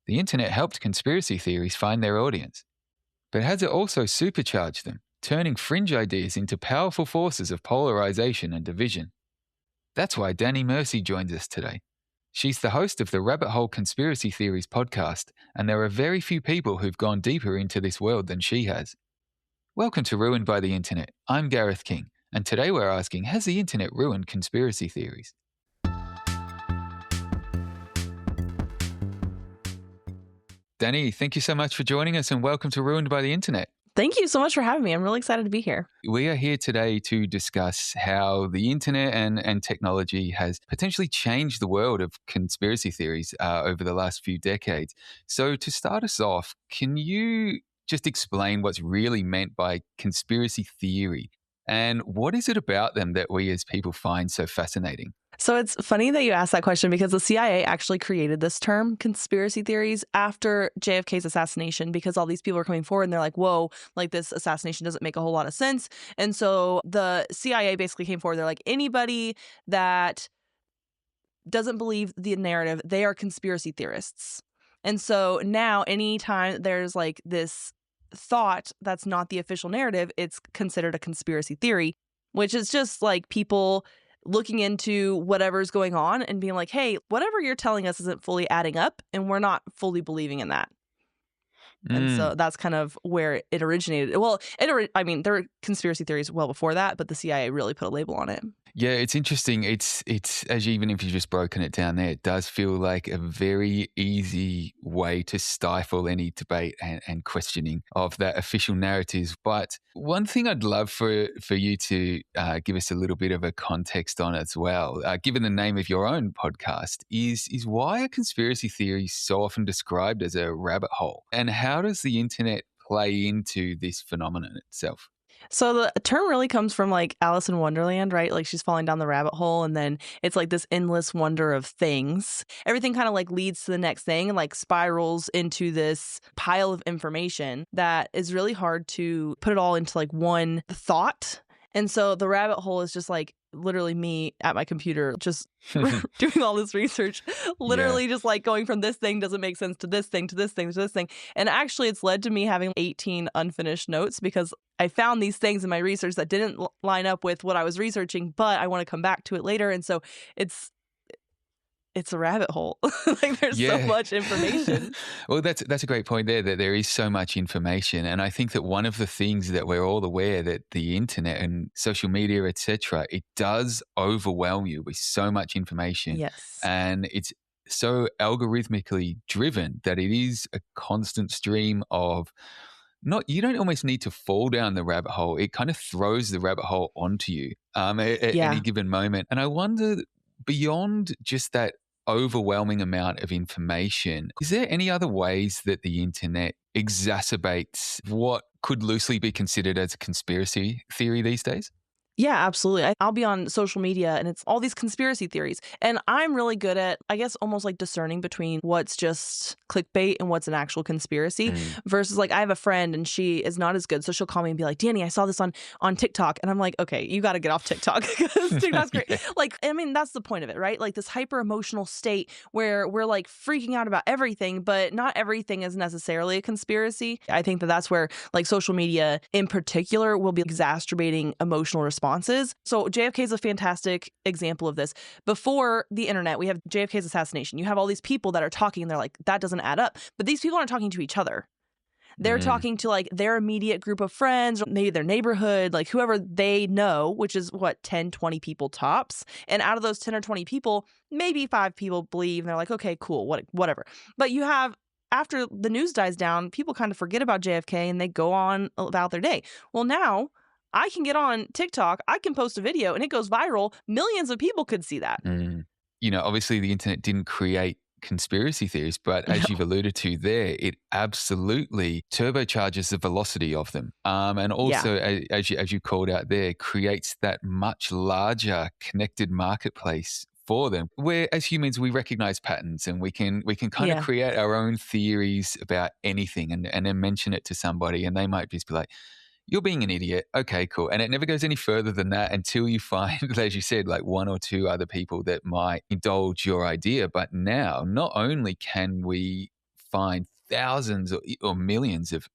the internet helped conspiracy theories find their audience. But has it also supercharged them, turning fringe ideas into powerful forces of polarisation and division? That's why Dani Mercy joins us today. She's the host of the Rabbit Hole Conspiracy Theories podcast, and there are very few people who've gone deeper into this world than she has. Welcome to Ruined by the Internet. I'm Gareth King, and today we're asking, has the internet ruined conspiracy theories? Dani, thank you so much for joining us and welcome to Ruined by the Internet. Thank you so much for having me. I'm really excited to be here. We are here today to discuss how the internet and technology has potentially changed the world of conspiracy theories over the last few decades. So to start us off, can you just explain what's really meant by conspiracy theory? And what is it about them that we as people find so fascinating? So it's funny that you asked that question because the CIA actually created this term, conspiracy theories, after JFK's assassination, because all these people are coming forward and they're like, whoa, like this assassination doesn't make a whole lot of sense. And so the CIA basically came forward. They're like, anybody that doesn't believe the narrative, they are conspiracy theorists. And so now anytime there's like this thought that's not the official narrative, it's considered a conspiracy theory, which is just like people looking into whatever's going on and being like, hey, whatever you're telling us isn't fully adding up and we're not fully believing in that. And so that's kind of where it originated. Well, there were conspiracy theories well before that, but the CIA really put a label on it. Yeah, it's interesting. It's even if you've just broken it down there, it does feel like a very easy way to stifle any debate and questioning of that official narrative. But one thing I'd love for you to give us a little bit of a context on as well, given the name of your own podcast, is why are conspiracy theories so often described as a rabbit hole? And how does the internet play into this phenomenon itself? So the term really comes from like Alice in Wonderland, right? Like she's falling down the rabbit hole and then it's like this endless wonder of things. Everything kind of like leads to the next thing and like spirals into this pile of information that is really hard to put it all into like one thought. And so the rabbit hole is just like literally me at my computer just doing all this research, literally just like going from this thing doesn't make sense to this thing, to this thing, to this thing. And actually it's led to me having 18 unfinished notes because I found these things in my research that didn't line up with what I was researching, but I want to come back to it later. And so it's a rabbit hole. Like there's so much information. Well, that's a great point there, that there is so much information. And I think that one of the things that we're all aware that the internet and social media, etc., it does overwhelm you with so much information. Yes. And it's so algorithmically driven that it is a constant stream of you don't almost need to fall down the rabbit hole. It kind of throws the rabbit hole onto you at any given moment. And I wonder, beyond just that overwhelming amount of information, is there any other ways that the internet exacerbates what could loosely be considered as a conspiracy theory these days? Yeah, absolutely. I'll be on social media and it's all these conspiracy theories. And I'm really good at, I guess, almost like discerning between what's just clickbait and what's an actual conspiracy versus like I have a friend and she is not as good. So she'll call me and be like, Dani, I saw this on TikTok. And I'm like, okay, you got to get off TikTok because TikTok's great. Like, I mean, that's the point of it, right? Like this hyper emotional state where we're like freaking out about everything, but not everything is necessarily a conspiracy. I think that that's where like social media in particular will be exacerbating emotional responses. So JFK is a fantastic example of this. Before the internet, we have JFK's assassination. You have all these people that are talking and they're like, that doesn't add up. But these people aren't talking to each other. They're talking to like their immediate group of friends, or maybe their neighborhood, like whoever they know, which is 10, 20 people tops. And out of those 10 or 20 people, maybe 5 people believe and they're like, okay, cool, whatever. But you have, after the news dies down, people kind of forget about JFK and they go on about their day. Well, now I can get on TikTok, I can post a video and it goes viral. Millions of people could see that. You know, obviously the internet didn't create conspiracy theories, but as you've alluded to there, it absolutely turbocharges the velocity of them. And also, as you called out there, creates that much larger connected marketplace for them, where as humans we recognize patterns and we can kind of create our own theories about anything and then mention it to somebody and they might just be like, you're being an idiot. Okay, cool. And it never goes any further than that until you find, as you said, like 1 or 2 other people that might indulge your idea. But now, not only can we find thousands or millions of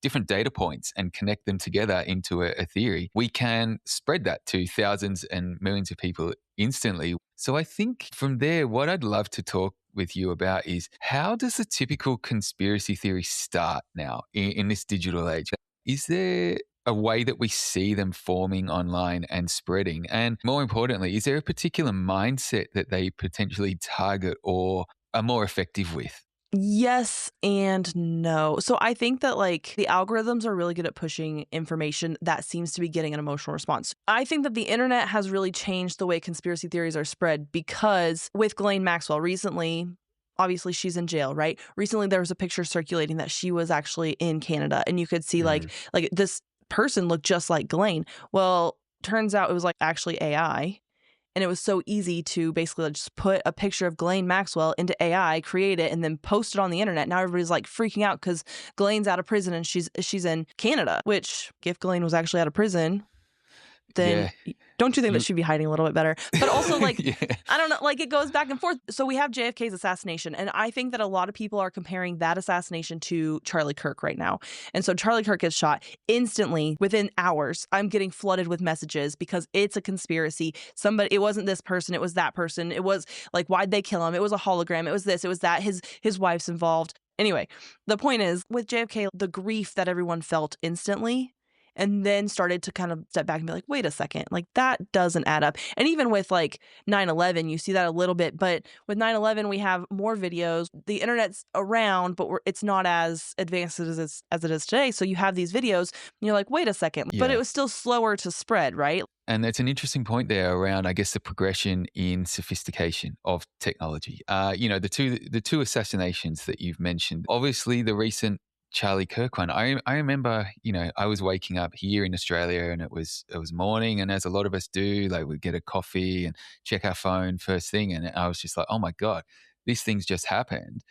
different data points and connect them together into a theory, we can spread that to thousands and millions of people instantly. So I think from there, what I'd love to talk with you about is, how does a typical conspiracy theory start now in this digital age? Is there a way that we see them forming online and spreading? And more importantly, is there a particular mindset that they potentially target or are more effective with? Yes and no. So I think that like the algorithms are really good at pushing information that seems to be getting an emotional response. I think that the internet has really changed the way conspiracy theories are spread, because with Ghislaine Maxwell recently, obviously she's in jail, right? Recently there was a picture circulating that she was actually in Canada, and you could see like this person looked just like Ghislaine. Well, turns out it was like actually AI. And it was so easy to basically just put a picture of Ghislaine Maxwell into AI, create it, and then post it on the internet. Now everybody's like freaking out because Ghislaine's out of prison and she's in Canada, which if Ghislaine was actually out of prison, then don't you think that she'd be hiding a little bit better? But also, like, I don't know, like it goes back and forth. So we have JFK's assassination, and I think that a lot of people are comparing that assassination to Charlie Kirk right now. And so Charlie Kirk gets shot instantly within hours. I'm getting flooded with messages because it's a conspiracy. It wasn't this person, it was that person. It was like, why'd they kill him? It was a hologram. It was this, it was that. His wife's involved. Anyway, the point is, with JFK, the grief that everyone felt instantly, and then started to kind of step back and be like, wait a second, like that doesn't add up. And even with like 9/11, you see that a little bit. But with 9/11, we have more videos. The internet's around, but it's not as advanced as it is today. So you have these videos and you're like, wait a second. But it was still slower to spread, right? And that's an interesting point there around, I guess, the progression in sophistication of technology. The two assassinations that you've mentioned, obviously the recent Charlie Kirk one. I remember, I was waking up here in Australia and it was morning, and as a lot of us do, like we'd get a coffee and check our phone first thing, and I was just like, oh my God, this thing's just happened.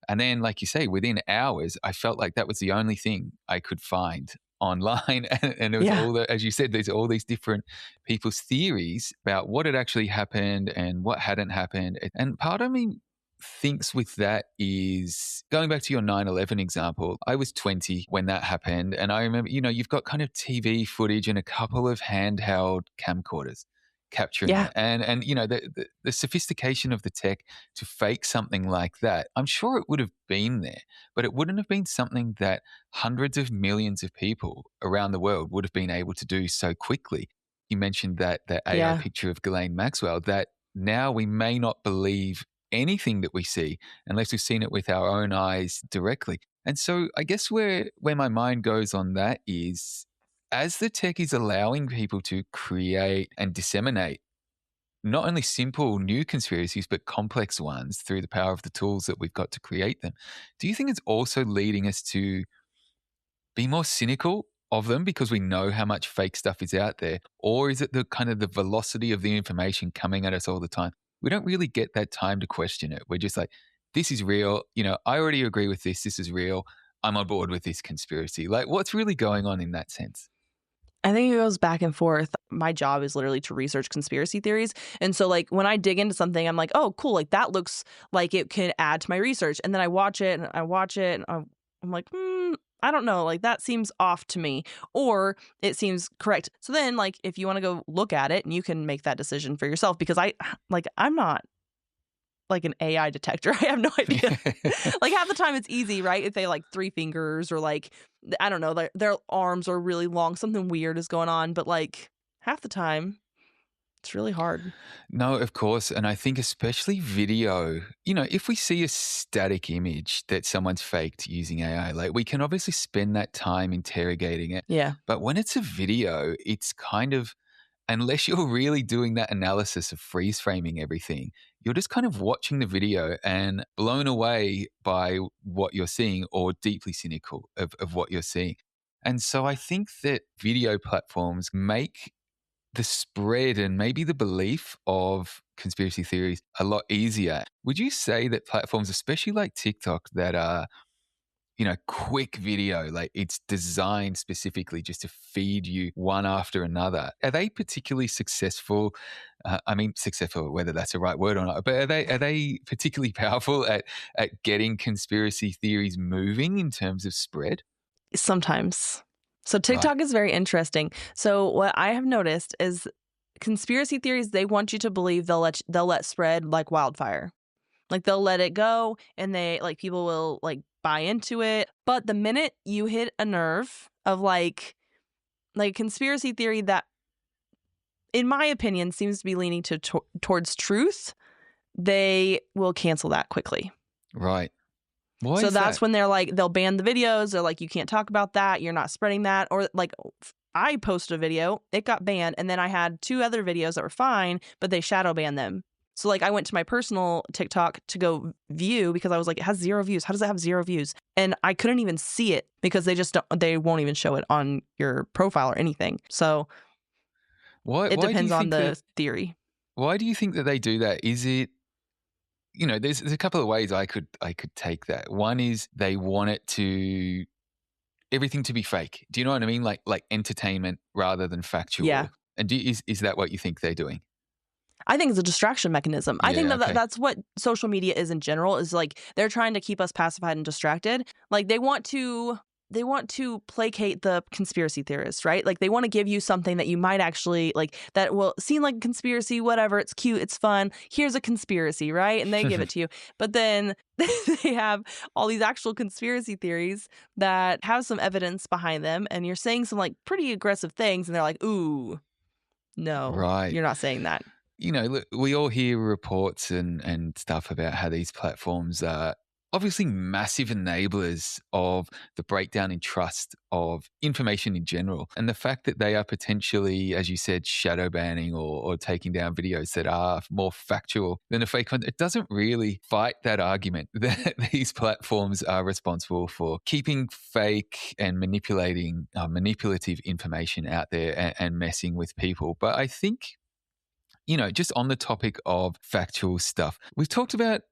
And then, like you say, within hours, I felt like that was the only thing I could find online. And it was as you said, there's all these different people's theories about what had actually happened and what hadn't happened. And part of me thinks with that is, going back to your 9/11 example, I was 20 when that happened. And I remember, you've got kind of TV footage and a couple of handheld camcorders capturing it. And the sophistication of the tech to fake something like that, I'm sure it would have been there, but it wouldn't have been something that hundreds of millions of people around the world would have been able to do so quickly. You mentioned that AI picture of Ghislaine Maxwell, that now we may not believe anything that we see unless we've seen it with our own eyes directly. And so I guess where my mind goes on that is, as the tech is allowing people to create and disseminate not only simple new conspiracies, but complex ones through the power of the tools that we've got to create them, do you think it's also leading us to be more cynical of them because we know how much fake stuff is out there? Or is it the kind of the velocity of the information coming at us all the time? We don't really get that time to question it. We're just like, this is real. I already agree with this. This is real. I'm on board with this conspiracy. Like, what's really going on in that sense? I think it goes back and forth. My job is literally to research conspiracy theories. And so like when I dig into something, I'm like, oh, cool. Like that looks like it could add to my research. And then I watch it and I'm like, I don't know. Like that seems off to me, or it seems correct. So then like if you want to go look at it, and you can make that decision for yourself, because I'm not like an AI detector. I have no idea. Like half the time it's easy, right? If they like 3 fingers, or like, I don't know, their arms are really long, something weird is going on. But like half the time it's really hard. No, of course. And I think especially video, if we see a static image that someone's faked using AI, like we can obviously spend that time interrogating it. Yeah. But when it's a video, it's kind of, unless you're really doing that analysis of freeze framing everything, you're just kind of watching the video and blown away by what you're seeing, or deeply cynical of what you're seeing. And so I think that video platforms make the spread and maybe the belief of conspiracy theories a lot easier. Would you say that platforms, especially like TikTok, that are quick video. Like it's designed specifically just to feed you one after another. Are they particularly successful? Successful, whether that's the right word or not, but are they particularly powerful at getting conspiracy theories moving in terms of spread? Sometimes. So Right. TikTok is very interesting. So what I have noticed is conspiracy theories, they want you to believe they'll let spread like wildfire. Like they'll let it go and they like people will like buy into it. But the minute you hit a nerve of like conspiracy theory that in my opinion seems to be leaning towards truth, they will cancel that quickly. Right. Why So is that's that? when they'll ban the videos. They're like, you can't talk about that. You're not spreading that. Or like I posted a video, it got banned. And then I had 2 other videos that were fine, but they shadow banned them. So like I went to my personal TikTok to go view because I was like, it has 0 views. How does it have 0 views? And I couldn't even see it because they won't even show it on your profile or anything. So it Why do you depends on think that? the theory. Why do you think that they do that? Is it, there's a couple of ways I could take that. One is they want everything to be fake. Do you know what I mean? Like entertainment rather than Yeah. factual. And is that what you think they're doing? I think it's a distraction mechanism. I think Yeah. that Okay. that's what social media is in general, is like they're trying to keep us pacified and distracted. Like they want to placate the conspiracy theorists, right? Like they want to give you something that you might actually like that will seem like a conspiracy, whatever, it's cute, it's fun. Here's a conspiracy, right? And they give it to you. But then they have all these actual conspiracy theories that have some evidence behind them and you're saying some like pretty aggressive things and they're like, "Ooh, no, Right. you're not saying that." Look, we all hear reports and stuff about how these platforms are obviously massive enablers of the breakdown in trust of information in general. And the fact that they are potentially, as you said, shadow banning or taking down videos that are more factual than a fake one, it doesn't really fight that argument that these platforms are responsible for keeping fake and manipulative information out there and messing with people. But I think just on the topic of factual stuff, we've talked about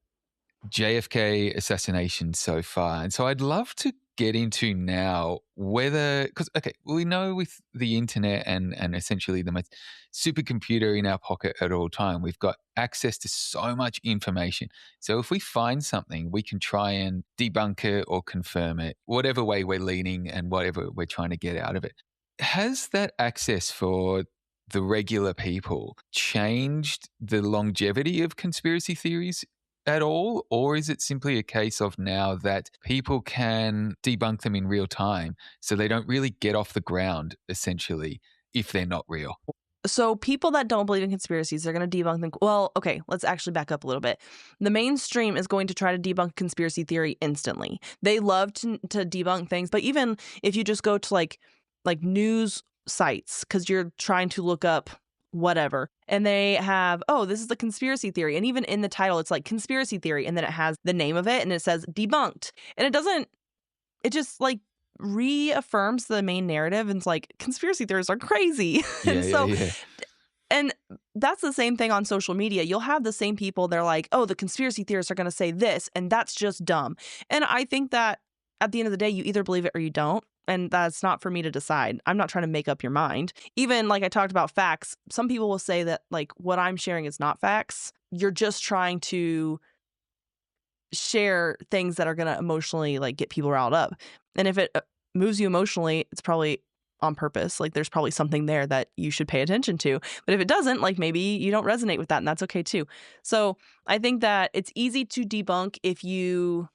JFK assassination so far. And so I'd love to get into now whether, because, okay, we know with the internet and essentially the most supercomputer in our pocket at all time, we've got access to so much information. So if we find something, we can try and debunk it or confirm it, whatever way we're leaning and whatever we're trying to get out of it. Has that access for the regular people changed the longevity of conspiracy theories at all? Or is it simply a case of now that people can debunk them in real time so they don't really get off the ground, essentially, if they're not real? So people that don't believe in conspiracies, they're going to debunk them. Well, okay, let's actually back up a little bit. The mainstream is going to try to debunk conspiracy theory instantly. They love to debunk things, but even if you just go to like news sites because you're trying to look up whatever, and they have, oh, this is the conspiracy theory, and even in the title, it's like conspiracy theory, and then it has the name of it, and it says debunked, and it just like reaffirms the main narrative and it's like conspiracy theories are crazy. Yeah, And yeah, so yeah. and that's the same thing on social media. You'll have the same people, they're like, oh, the conspiracy theorists are going to say this and that's just dumb. And I think that at the end of the day, you either believe it or you don't. And that's not for me to decide. I'm not trying to make up your mind. Even like I talked about facts, some people will say that like what I'm sharing is not facts. You're just trying to share things that are going to emotionally like get people riled up. And if it moves you emotionally, it's probably on purpose. Like there's probably something there that you should pay attention to. But if it doesn't, like maybe you don't resonate with that and that's okay too. So I think that it's easy to debunk if you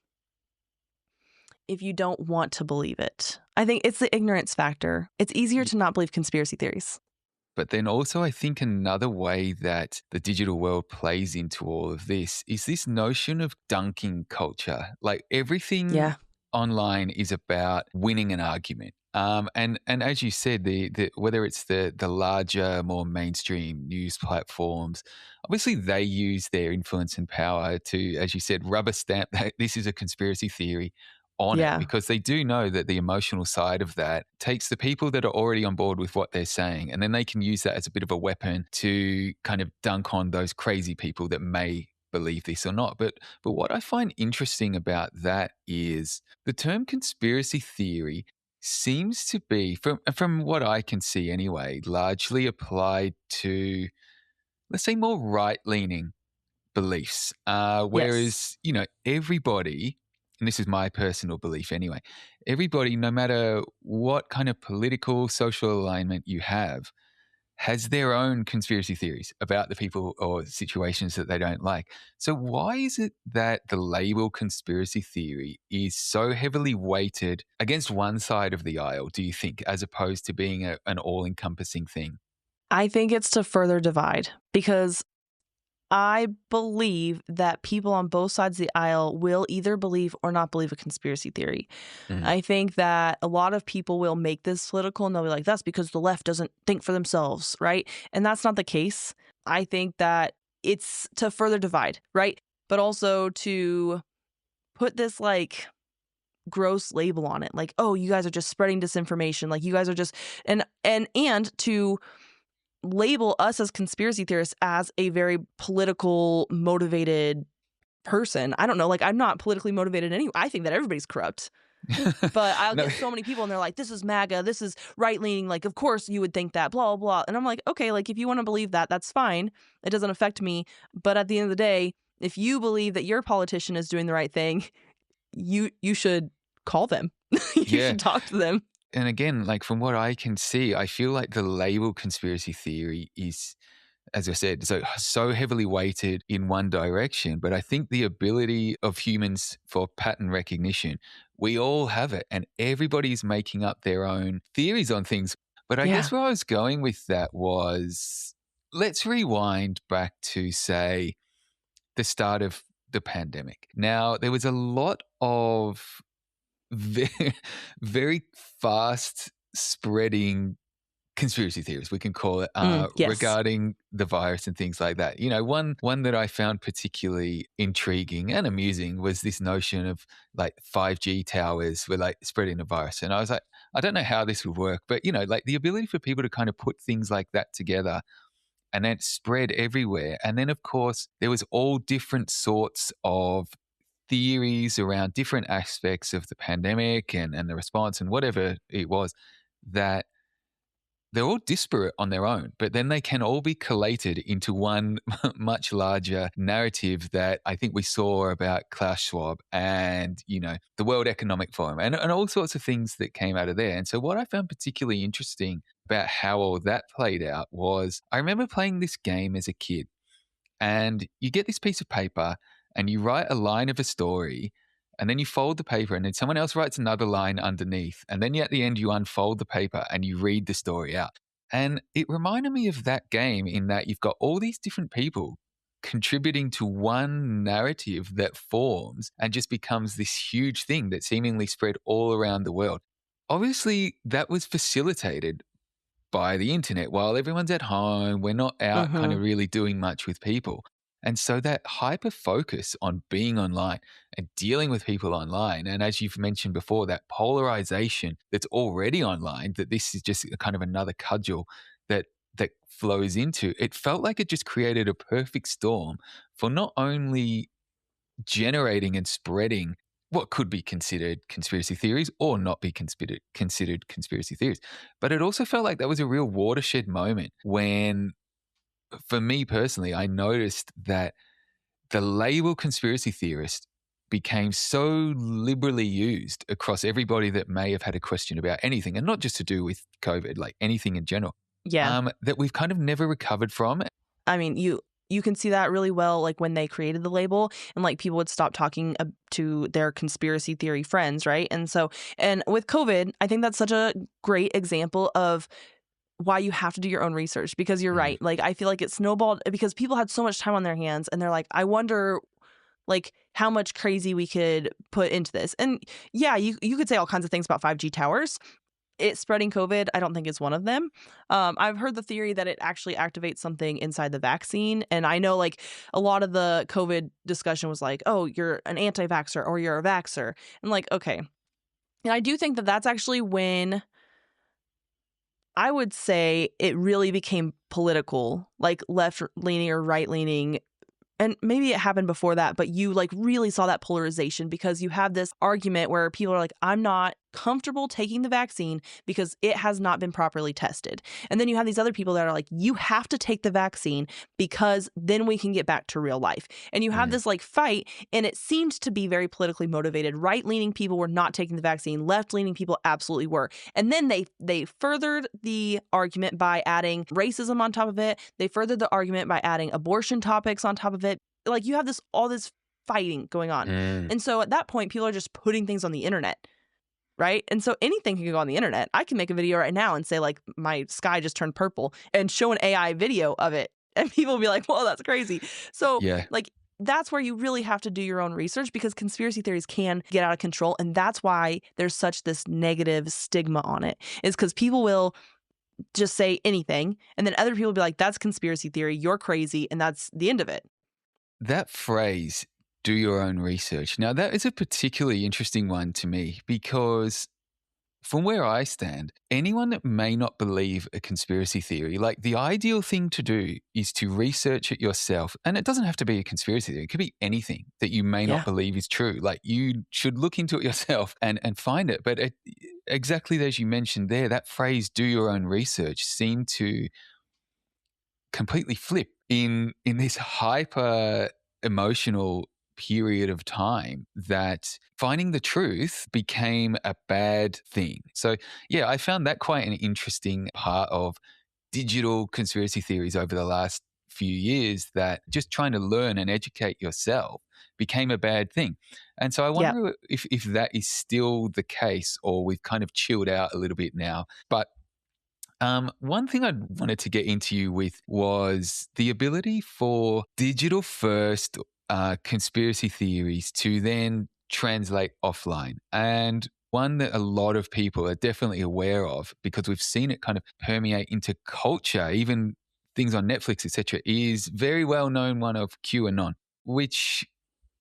don't want to believe it. I think it's the ignorance factor. It's easier to not believe conspiracy theories. But then also, I think another way that the digital world plays into all of this is this notion of dunking culture. Like everything Yeah. online is about winning an argument. And as you said, the whether it's the larger, more mainstream news platforms, obviously they use their influence and power to, as you said, rubber stamp that this is a conspiracy theory on it, Yeah. because they do know that the emotional side of that takes the people that are already on board with what they're saying, and then they can use that as a bit of a weapon to kind of dunk on those crazy people that may believe this or not. But what I find interesting about that is the term conspiracy theory seems to be, from what I can see anyway, largely applied to, let's say, more right leaning beliefs. Yes. Whereas, everybody, and this is my personal belief anyway, everybody, no matter what kind of political, social alignment you have, has their own conspiracy theories about the people or situations that they don't like. So, why is it that the label conspiracy theory is so heavily weighted against one side of the aisle, do you think, as opposed to being an all encompassing thing? I think it's to further divide because I believe that people on both sides of the aisle will either believe or not believe a conspiracy theory. Mm. I think that a lot of people will make this political and they'll be like, that's because the left doesn't think for themselves, right? And that's not the case. I think that it's to further divide, right? But also to put this like gross label on it, like, oh, you guys are just spreading disinformation, like you guys are just and to label us as conspiracy theorists as a very political motivated person. I don't know, like I'm not politically motivated anyway. I think that everybody's corrupt. But I'll No. get so many people and they're like, this is MAGA, this is right leaning, like of course you would think that, blah, blah, blah. And I'm like, okay, like if you want to believe that, that's fine. It doesn't affect me. But at the end of the day, if you believe that your politician is doing the right thing, you should call them. You Yeah. should talk to them. And again, like from what I can see, I feel like the label conspiracy theory is, as I said, so heavily weighted in one direction. But I think the ability of humans for pattern recognition, we all have it, and everybody's making up their own theories on things. But I Yeah. guess where I was going with that was, let's rewind back to, say, the start of the pandemic. Now, there was a lot of very, very fast spreading conspiracy theories, we can call it, Yes. regarding the virus and things like that. One that I found particularly intriguing and amusing was this notion of like 5G towers were like spreading the virus. And I was like, I don't know how this would work, but like the ability for people to kind of put things like that together and then spread everywhere. And then, of course, there was all different sorts of theories around different aspects of the pandemic and the response and whatever it was, that they're all disparate on their own, but then they can all be collated into one much larger narrative that I think we saw about Klaus Schwab and, the World Economic Forum and all sorts of things that came out of there. And so what I found particularly interesting about how all that played out was I remember playing this game as a kid, and you get this piece of paper and you write a line of a story, and then you fold the paper and then someone else writes another line underneath. And then at the end, you unfold the paper and you read the story out. And it reminded me of that game in that you've got all these different people contributing to one narrative that forms and just becomes this huge thing that seemingly spread all around the world. Obviously, that was facilitated by the internet. While everyone's at home, we're not out kind of Mhm. really doing much with people. And so that hyper focus on being online and dealing with people online, and as you've mentioned before, that polarization that's already online, that this is just a kind of another cudgel that flows into, it felt like it just created a perfect storm for not only generating and spreading what could be considered conspiracy theories or not be considered conspiracy theories. But it also felt like that was a real watershed moment when, for me personally, I noticed that the label conspiracy theorist became so liberally used across everybody that may have had a question about anything, and not just to do with COVID, like anything in general, Yeah. that we've kind of never recovered from. I mean, you can see that really well, like when they created the label and like people would stop talking to their conspiracy theory friends, right? And with COVID, I think that's such a great example of why you have to do your own research, because you're Mm. right. Like I feel like it snowballed because people had so much time on their hands and they're like, I wonder like how much crazy we could put into this. And yeah, you could say all kinds of things about 5G towers. It spreading COVID, I don't think is one of them. I've heard the theory that it actually activates something inside the vaccine. And I know like a lot of the COVID discussion was like, oh, you're an anti-vaxxer or you're a vaxxer. And like, okay. And I do think that that's actually when I would say it really became political, like left leaning or right leaning and maybe it happened before that, but you like really saw that polarization because you have this argument where people are like, I'm not comfortable taking the vaccine because it has not been properly tested. And then you have these other people that are like, you have to take the vaccine because then we can get back to real life. And you have this like fight, and it seemed to be very politically motivated. Right-leaning people were not taking the vaccine. Left-leaning people absolutely were. And then they furthered the argument by adding racism on top of it. They furthered the argument by adding abortion topics on top of it. Like you have all this fighting going on. And so at that point, people are just putting things on the internet. Right? And so anything can go on the internet. I can make a video right now and say like my sky just turned purple and show an AI video of it. And people will be like, whoa, that's crazy. So like that's where you really have to do your own research because conspiracy theories can get out of control. And that's why there's such this negative stigma on it, is because people will just say anything. And then other people will be like, that's conspiracy theory. You're crazy. And that's the end of it. That phrase, do your own research. Now, that is a particularly interesting one to me because from where I stand, anyone that may not believe a conspiracy theory, like the ideal thing to do is to research it yourself. And it doesn't have to be a conspiracy theory. It could be anything that you may not believe is true. Like you should look into it yourself and find it. But exactly as you mentioned there, that phrase, do your own research, seemed to completely flip in this hyper emotional period of time that finding the truth became a bad thing. So yeah, I found that quite an interesting part of digital conspiracy theories over the last few years, that just trying to learn and educate yourself became a bad thing. And so I wonder if that is still the case or we've kind of chilled out a little bit now. But one thing I wanted to get into you with was the ability for digital first conspiracy theories to then translate offline. And one that a lot of people are definitely aware of because we've seen it kind of permeate into culture, even things on Netflix, etc., is very well known one of QAnon, which,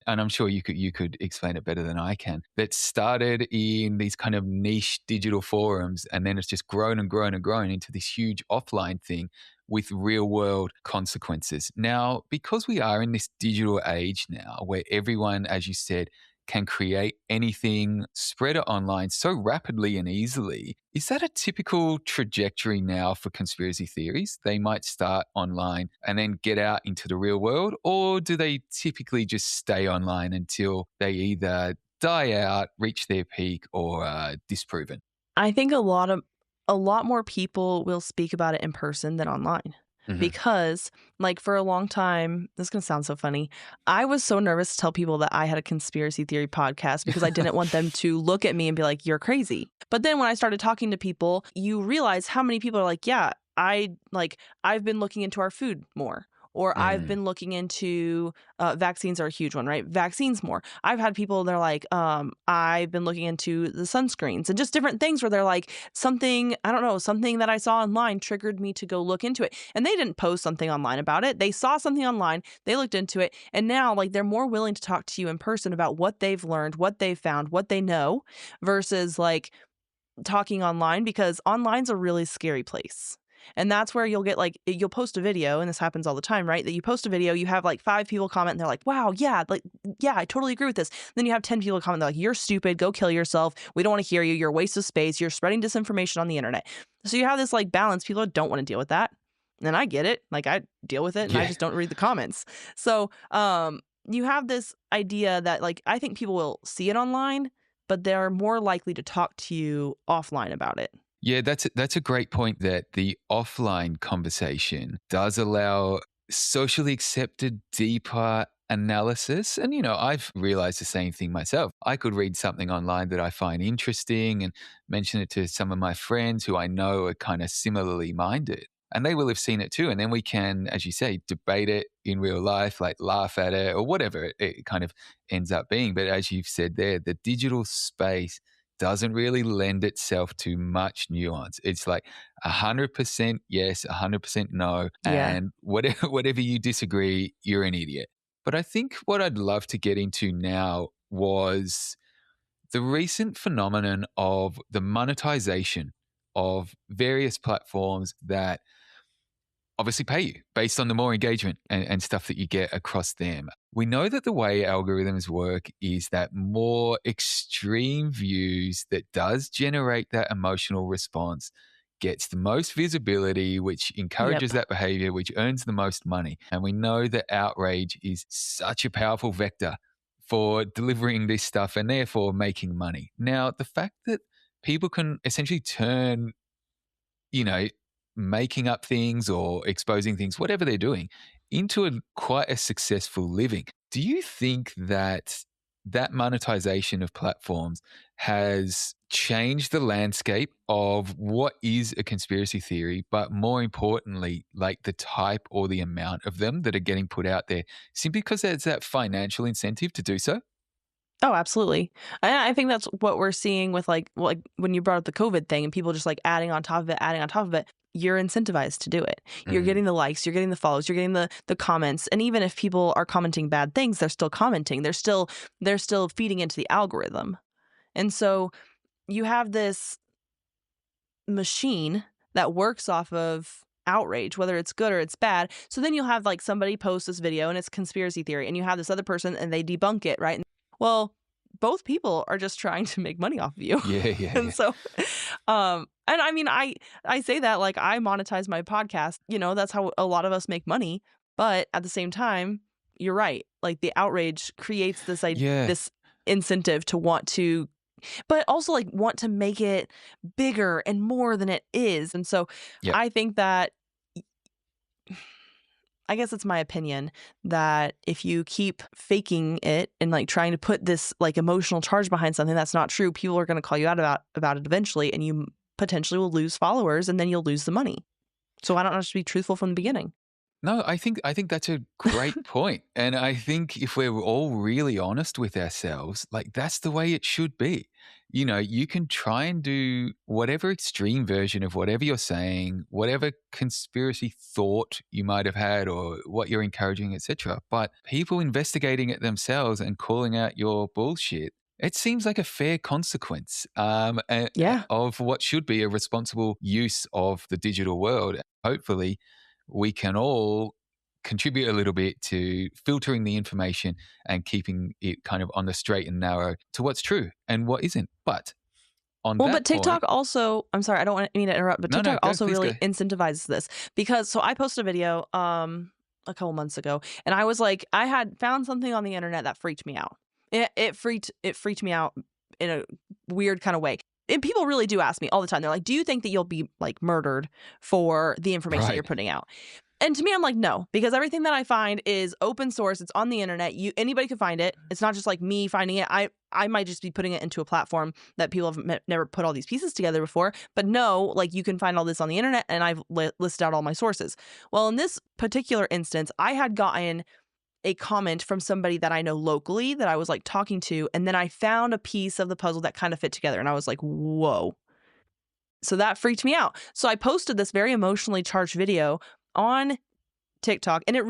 and I'm sure you could explain it better than I can, that started in these kind of niche digital forums, and then it's just grown and grown and grown into this huge offline thing with real world consequences. Now, because we are in this digital age now where everyone, as you said, can create anything, spread it online so rapidly and easily, is that a typical trajectory now for conspiracy theories? They might start online and then get out into the real world, or do they typically just stay online until they either die out, reach their peak, or are disproven? I think a lot more people will speak about it in person than online. Because, like, for a long time, this is going to sound so funny, I was so nervous to tell people that I had a conspiracy theory podcast because I didn't want them to look at me and be like, you're crazy. But then when I started talking to people, you realize how many people are like, yeah, I've been looking into our food more. Or I've been looking into vaccines are a huge one, right? Vaccines more. I've had people, they're like, I've been looking into the sunscreens and just different things where they're like, something that I saw online triggered me to go look into it. And they didn't post something online about it. They saw something online, they looked into it, and now like they're more willing to talk to you in person about what they've learned, what they've found, what they know, versus like talking online, because online's a really scary place. And that's where you'll get like, you'll post a video, and this happens all the time, right? That you post a video, you have like 5 people comment, and they're like, wow, yeah, I totally agree with this. Then you have 10 people comment, they're like, you're stupid, go kill yourself. We don't want to hear you. You're a waste of space. You're spreading disinformation on the internet. So you have this like balance. People don't want to deal with that. And I get it. Like I deal with it and I just don't read the comments. So you have this idea that like, I think people will see it online, but they're more likely to talk to you offline about it. Yeah, that's a great point, that the offline conversation does allow socially accepted, deeper analysis. And, I've realized the same thing myself. I could read something online that I find interesting and mention it to some of my friends who I know are kind of similarly minded. And they will have seen it too. And then we can, as you say, debate it in real life, like laugh at it or whatever it kind of ends up being. But as you've said there, the digital space doesn't really lend itself to much nuance. It's like 100% yes, 100% no. Yeah. And whatever you disagree, you're an idiot. But I think what I'd love to get into now was the recent phenomenon of the monetization of various platforms that obviously pay you based on the more engagement and stuff that you get across them. We know that the way algorithms work is that more extreme views that does generate that emotional response gets the most visibility, which encourages Yep. that behavior, which earns the most money. And we know that outrage is such a powerful vector for delivering this stuff and therefore making money. Now, the fact that people can essentially turn, you know, making up things or exposing things, whatever they're doing, into quite a successful living. Do you think that that monetization of platforms has changed the landscape of what is a conspiracy theory, but more importantly, like the type or the amount of them that are getting put out there, simply because there's that financial incentive to do so? Oh, absolutely. I think that's what we're seeing with like when you brought up the COVID thing and people just like adding on top of it, adding on top of it. You're incentivized to do it. You're Mm, getting the likes, you're getting the follows, you're getting the comments. And even if people are commenting bad things, they're still commenting. They're still feeding into the algorithm. And so you have this machine that works off of outrage, whether it's good or it's bad. So then you'll have like somebody post this video and it's conspiracy theory, and you have this other person and they debunk it, right? Well, both people are just trying to make money off of you. yeah, yeah, And yeah. so and I mean I say that like I monetize my podcast, that's how a lot of us make money, but at the same time, you're right. Like the outrage creates Yeah, this incentive to want to, but also like want to make it bigger and more than it is. And so yep. I think that, I guess it's my opinion that if you keep faking it and like trying to put this like emotional charge behind something that's not true, people are going to call you out about it eventually, and you potentially will lose followers and then you'll lose the money. So why don't I just be truthful from the beginning? No, I think that's a great point. And I think if we're all really honest with ourselves, like that's the way it should be. You know, you can try and do whatever extreme version of whatever you're saying, whatever conspiracy thought you might have had or what you're encouraging, etc. But people investigating it themselves and calling out your bullshit, it seems like a fair consequence Yeah. of what should be a responsible use of the digital world. Hopefully, we can all contribute a little bit to filtering the information and keeping it kind of on the straight and narrow to what's true and what isn't. But on Well, but that TikTok point, also, I'm sorry, I don't mean to interrupt, but no, no, TikTok go, also please really go. incentivizes this because so I posted a video a couple months ago, and I was like, I had found something on the internet that freaked me out. It freaked me out in a weird kind of way. And people really do ask me all the time. They're like, "Do you think that you'll be like murdered for the information that you're Right. putting out?" And to me, I'm like, no, because everything that I find is open source. It's on the internet. Anybody can find it. It's not just like me finding it. I might just be putting it into a platform that people have never put all these pieces together before. But no, like you can find all this on the internet, and I've listed out all my sources. Well, in this particular instance, I had gotten a comment from somebody that I know locally that I was like talking to, and then I found a piece of the puzzle that kind of fit together, and I was like, whoa. So that freaked me out. So I posted this very emotionally charged video on TikTok, and it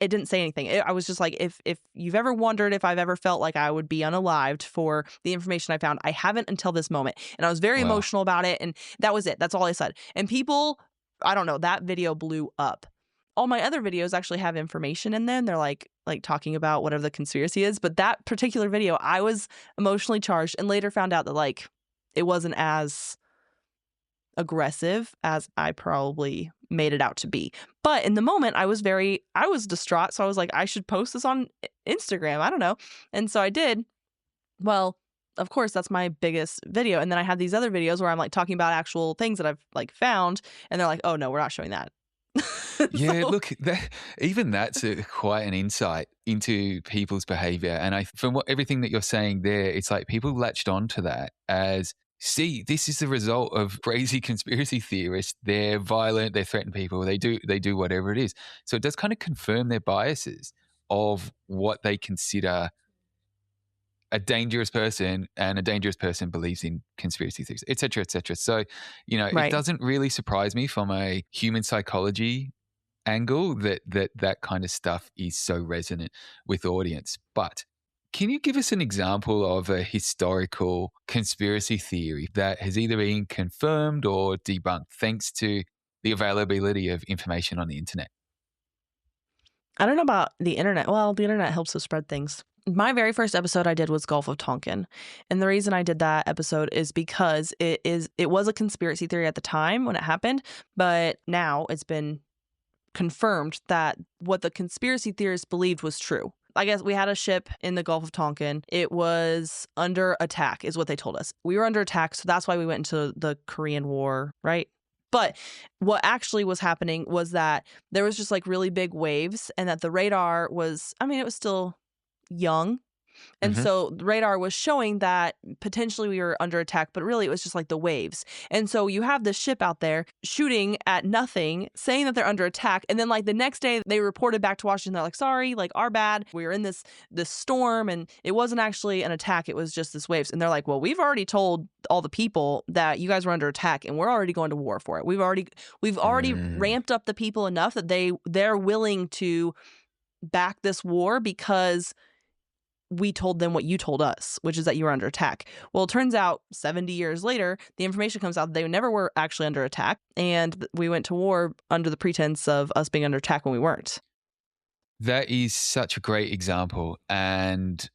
didn't say anything. I was just like, if you've ever wondered if I've ever felt like I would be unalived for the information I found, I haven't until this moment. And I was very Wow. emotional about it, and that was it. That's all I said. And people, I don't know, that video blew up. All my other videos actually have information in them. They're like talking about whatever the conspiracy is, but that particular video, I was emotionally charged, and later found out that like it wasn't as aggressive as I probably made it out to be. But in the moment, I was distraught. So I was like, I should post this on Instagram. I don't know. And so I did. Well, of course, that's my biggest video. And then I had these other videos where I'm like talking about actual things that I've like found. And they're like, oh, no, we're not showing that. Yeah, So, look, even that's quite an insight into people's behavior. And from everything that you're saying there, it's like people latched onto that as, see, this is the result of crazy conspiracy theorists. They're violent, they threaten people, they do whatever it is. So it does kind of confirm their biases of what they consider a dangerous person, and a dangerous person believes in conspiracy theories, et cetera, et cetera. So, it right. doesn't really surprise me from a human psychology angle that kind of stuff is so resonant with audience. But can you give us an example of a historical conspiracy theory that has either been confirmed or debunked thanks to the availability of information on the internet? I don't know about the internet. Well, the internet helps us spread things. My very first episode I did was Gulf of Tonkin. And the reason I did that episode is because it was a conspiracy theory at the time when it happened, but now it's been confirmed that what the conspiracy theorists believed was true. I guess we had a ship in the Gulf of Tonkin. It was under attack, is what they told us. We were under attack, so that's why we went into the Korean War, right? But what actually was happening was that there was just like really big waves, and that the radar was, I mean, it was still young. And Hmm. so the radar was showing that potentially we were under attack, but really it was just like the waves. And so you have this ship out there shooting at nothing, saying that they're under attack. And then like the next day they reported back to Washington. They're like, sorry, like our bad. We were in this storm and it wasn't actually an attack. It was just this waves. And they're like, well, we've already told all the people that you guys were under attack and we're already going to war for it. We've already Mm. ramped up the people enough that they're willing to back this war because we told them what you told us, which is that you were under attack. Well, it turns out 70 years later, the information comes out that they never were actually under attack. And we went to war under the pretense of us being under attack when we weren't. That is such a great example. And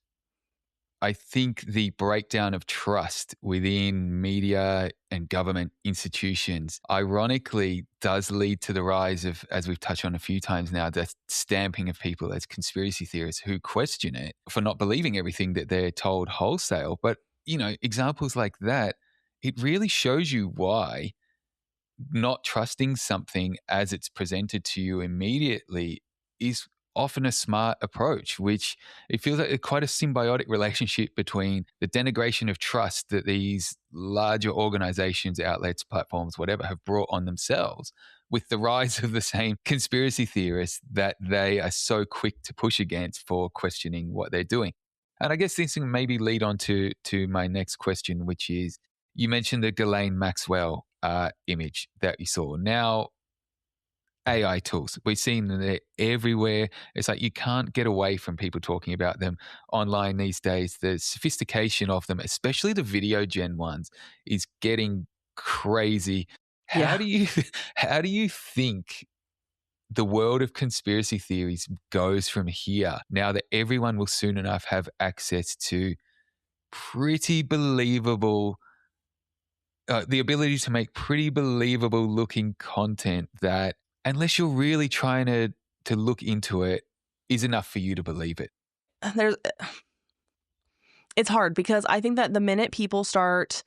I think the breakdown of trust within media and government institutions, ironically, does lead to the rise of, as we've touched on a few times now, the stamping of people as conspiracy theorists who question it for not believing everything that they're told wholesale. But, examples like that, it really shows you why not trusting something as it's presented to you immediately is often a smart approach, which it feels like quite a symbiotic relationship between the denigration of trust that these larger organizations, outlets, platforms, whatever, have brought on themselves with the rise of the same conspiracy theorists that they are so quick to push against for questioning what they're doing. And I guess this can maybe lead on to my next question, which is you mentioned the Ghislaine Maxwell image that you saw. Now, AI tools, we've seen them there everywhere. It's like you can't get away from people talking about them online these days. The sophistication of them, especially the video gen ones, is getting crazy. How Yeah. do you how do you think the world of conspiracy theories goes from here now that everyone will soon enough have access to pretty believable the ability to make pretty believable looking content that, unless you're really trying to look into it, is enough for you to believe it. There's it's hard because I think that the minute people start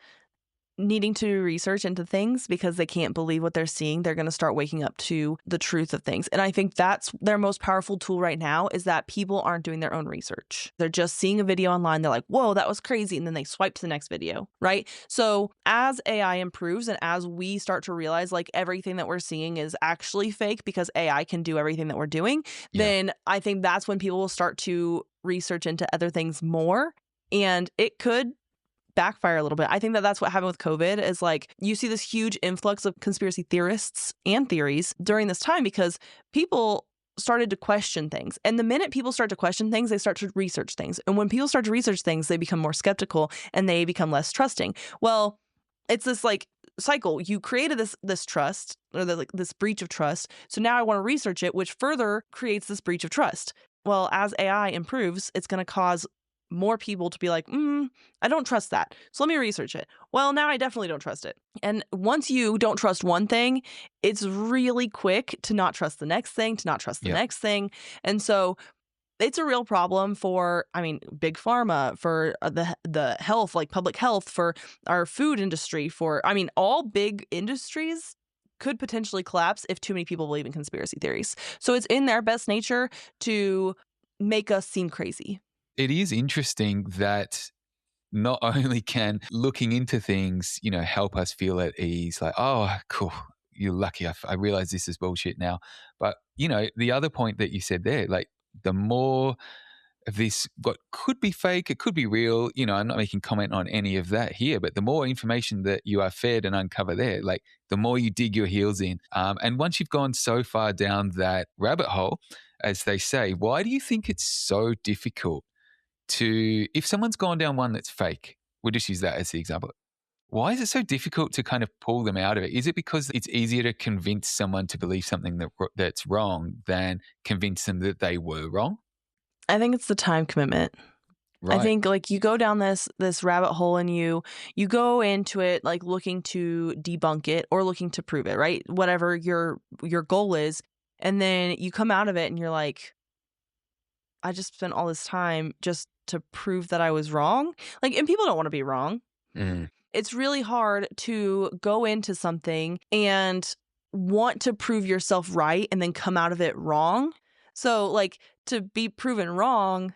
needing to research into things because they can't believe what they're seeing, they're going to start waking up to the truth of things. And I think that's their most powerful tool right now is that people aren't doing their own research. They're just seeing a video online. They're like, whoa, that was crazy. And then they swipe to the next video, right? So as AI improves and as we start to realize like everything that we're seeing is actually fake because AI can do everything that we're doing, Yeah. then I think that's when people will start to research into other things more. And it could backfire a little bit. I think that that's what happened with COVID is like you see this huge influx of conspiracy theorists and theories during this time because people started to question things. And the minute people start to question things, they start to research things. And when people start to research things, they become more skeptical and they become less trusting. Well, it's this like cycle. You created this trust or this breach of trust. So now I want to research it, which further creates this breach of trust. Well, as AI improves, it's going to cause more people to be like, I don't trust that. So let me research it. Well, now I definitely don't trust it. And once you don't trust one thing, it's really quick to not trust the next thing, to not trust the Yeah. next thing. And so it's a real problem for, I mean, big pharma, for the health, like public health, for our food industry, for, I mean, all big industries could potentially collapse if too many people believe in conspiracy theories. So it's in their best nature to make us seem crazy. It is interesting that not only can looking into things, help us feel at ease, like, oh, cool, you're lucky. I realize this is bullshit now. But, the other point that you said there, like the more of this, what could be fake, it could be real, I'm not making comment on any of that here, but the more information that you are fed and uncover there, like the more you dig your heels in. And once you've gone so far down that rabbit hole, as they say, why do you think it's so difficult if someone's gone down one that's fake, we'll just use that as the example. Why is it so difficult to kind of pull them out of it? Is it because it's easier to convince someone to believe something that's wrong than convince them that they were wrong? I think it's the time commitment. I Right. think like you go down this rabbit hole and you go into it like looking to debunk it or looking to prove it, right? Whatever your goal is. And then you come out of it and you're like, I just spent all this time just to prove that I was wrong. Like, and people don't want to be wrong. Mm. It's really hard to go into something and want to prove yourself right and then come out of it wrong. So, like, to be proven wrong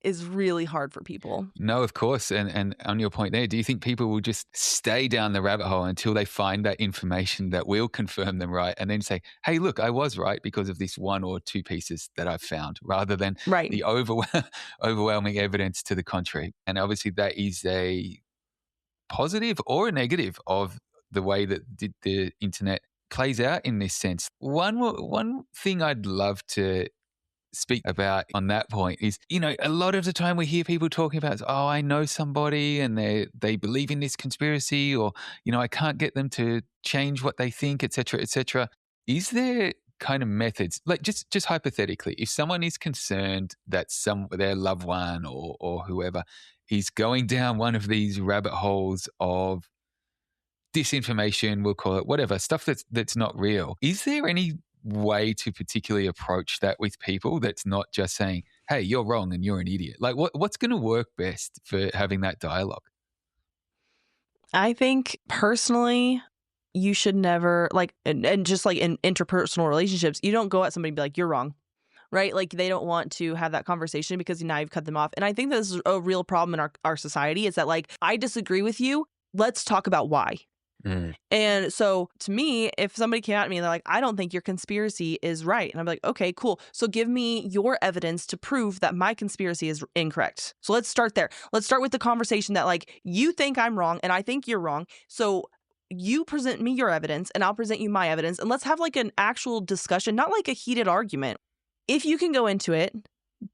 is really hard for people. No, of course. And on your point there, do you think people will just stay down the rabbit hole until they find that information that will confirm them right and then say, hey, look, I was right because of this one or two pieces that I've found, rather than Right. the overwhelming evidence to the contrary? And obviously that is a positive or a negative of the way that the internet plays out in this sense. One thing I'd love to speak about on that point is, a lot of the time we hear people talking about, oh, I know somebody and they believe in this conspiracy, or, I can't get them to change what they think, et cetera, et cetera. Is there kind of methods, like just hypothetically, if someone is concerned that their loved one or whoever is going down one of these rabbit holes of disinformation, we'll call it, whatever, stuff that's not real, is there any way to particularly approach that with people that's not just saying, hey, you're wrong and you're an idiot? Like what's going to work best for having that dialogue? I think personally, you should never like, and just like in interpersonal relationships, you don't go at somebody and be like, you're wrong. Right? Like they don't want to have that conversation because now you've cut them off. And I think this is a real problem in our society, is that like, I disagree with you. Let's talk about why. Mm. And so to me, if somebody came at me and they're like, I don't think your conspiracy is right. And I'm like, okay, cool. So give me your evidence to prove that my conspiracy is incorrect. So let's start there. Let's start with the conversation that like, you think I'm wrong and I think you're wrong. So you present me your evidence and I'll present you my evidence. And let's have like an actual discussion, not like a heated argument. If you can go into it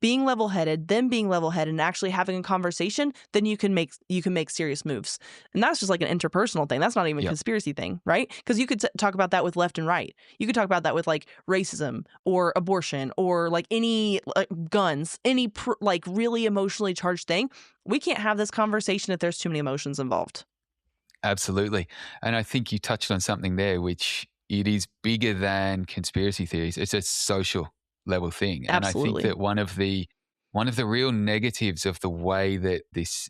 being level-headed, them being level-headed and actually having a conversation, then you can make serious moves. And that's just like an interpersonal thing. That's not even a conspiracy thing, right? Because you could talk about that with left and right. You could talk about that with like racism or abortion or like any guns, any like really emotionally charged thing. We can't have this conversation if there's too many emotions involved. Absolutely. And I think you touched on something there, which it is bigger than conspiracy theories. It's a social level thing. And Absolutely. I think that one of the real negatives of the way that this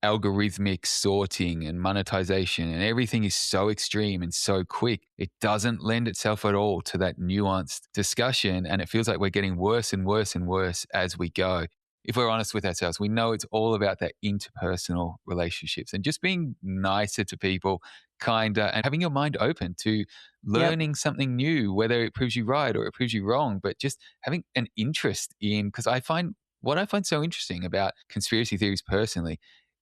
algorithmic sorting and monetization and everything is so extreme and so quick, it doesn't lend itself at all to that nuanced discussion. And it feels like we're getting worse and worse and worse as we go. If we're honest with ourselves, we know it's all about that interpersonal relationships and just being nicer to people, kinder, and having your mind open to learning something new, whether it proves you right or it proves you wrong, but just having an interest in, because what I find so interesting about conspiracy theories personally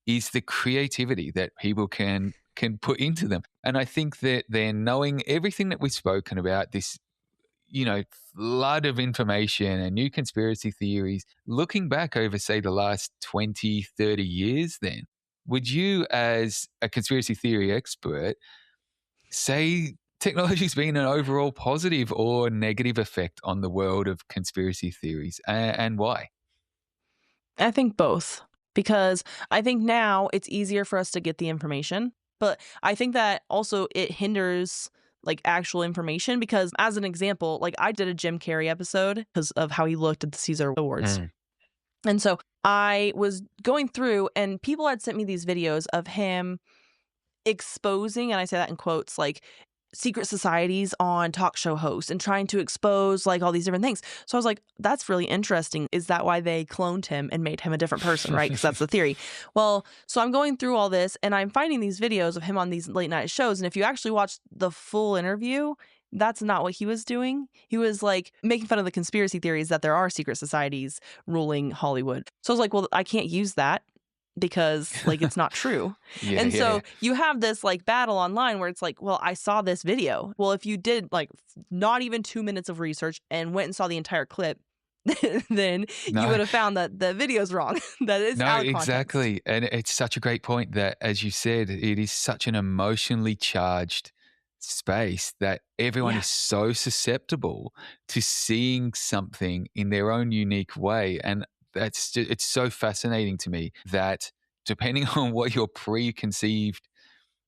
is the creativity that people can put into them. And I think that they're knowing everything that we've spoken about, this flood of information and new conspiracy theories, looking back over, say, the last 20, 30 years, then, would you, as a conspiracy theory expert, say technology's been an overall positive or negative effect on the world of conspiracy theories, and why? I think both, because I think now it's easier for us to get the information, but I think that also it hinders like actual information, because as an example, like I did a Jim Carrey episode because of how he looked at the Caesar Awards. And so I was going through and people had sent me these videos of him exposing, and I say that in quotes, like secret societies on talk show hosts and trying to expose like all these different things. So I was like, that's really interesting. Is that why they cloned him and made him a different person, right? Because that's the theory. Well, so I'm going through all this and I'm finding these videos of him on these late night shows. And if you actually watch the full interview, that's not what he was doing. He was like making fun of the conspiracy theories that there are secret societies ruling Hollywood. So I was like, well, I can't use that because like it's not true. So you have this like battle online where it's like, well, I saw this video. Well, if you did like not even 2 minutes of research and went and saw the entire clip, then you No. would have found that the video's wrong. That is No, out of context. exactly. And it's such a great point that, as you said, it is such an emotionally charged space that everyone Yeah. is so susceptible to seeing something in their own unique way. And it's so fascinating to me that depending on what your preconceived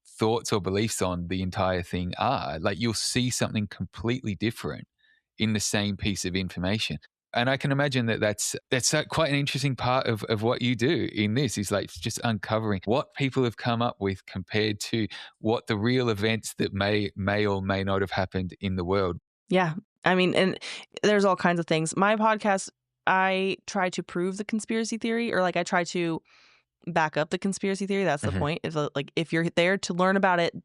thoughts or beliefs on the entire thing are, like you'll see something completely different in the same piece of information. And I can imagine that that's quite an interesting part of what you do in this is like just uncovering what people have come up with compared to what the real events that may or may not have happened in the world. Yeah. I mean, and there's all kinds of things. My podcast, I try to prove the conspiracy theory, or like I try to back up the conspiracy theory. That's the point. If you're there to learn about it,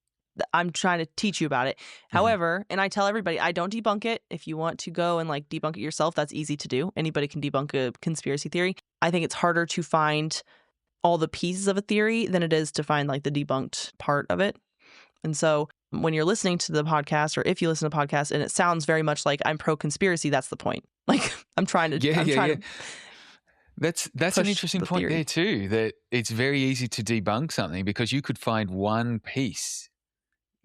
I'm trying to teach you about it. However, and I tell everybody, I don't debunk it. If you want to go and like debunk it yourself, that's easy to do. Anybody can debunk a conspiracy theory. I think it's harder to find all the pieces of a theory than it is to find like the debunked part of it. And so when you're listening to the podcast, or if you listen to podcasts and it sounds very much like I'm pro-conspiracy, that's the point. Like I'm trying to That's an interesting point there too, that it's very easy to debunk something because you could find one piece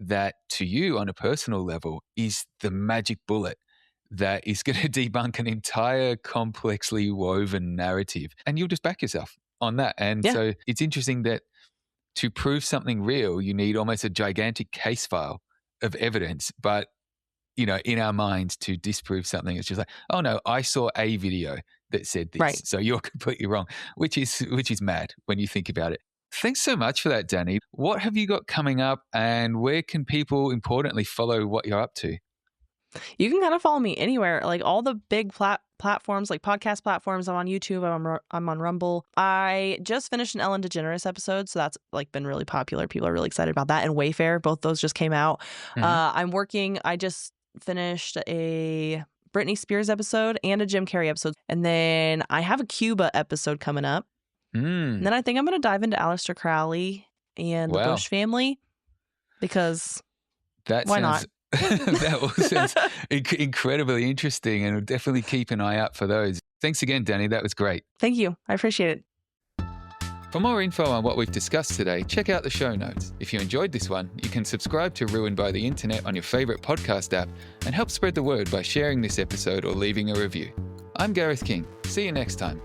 that to you on a personal level is the magic bullet that is going to debunk an entire complexly woven narrative. And you'll just back yourself on that. And so it's interesting that to prove something real, you need almost a gigantic case file of evidence. But, you know, in our minds to disprove something, it's just like, oh no, I saw a video that said this. Right. So you're completely wrong, which is mad when you think about it. Thanks so much for that, Dani. What have you got coming up and where can people importantly follow what you're up to? You can kind of follow me anywhere, like all the big platforms, like podcast platforms. I'm on YouTube. I'm on Rumble. I just finished an Ellen DeGeneres episode, so that's like been really popular. People are really excited about that. And Wayfair, both those just came out. I just finished a Britney Spears episode and a Jim Carrey episode. And then I have a Cuba episode coming up. And then I think I'm going to dive into Aleister Crowley and the Bush family because why not? That all sounds incredibly interesting, and we'll definitely keep an eye out for those. Thanks again, Dani. That was great. Thank you. I appreciate it. For more info on what we've discussed today, check out the show notes. If you enjoyed this one, you can subscribe to Ruined by the Internet on your favorite podcast app and help spread the word by sharing this episode or leaving a review. I'm Gareth King. See you next time.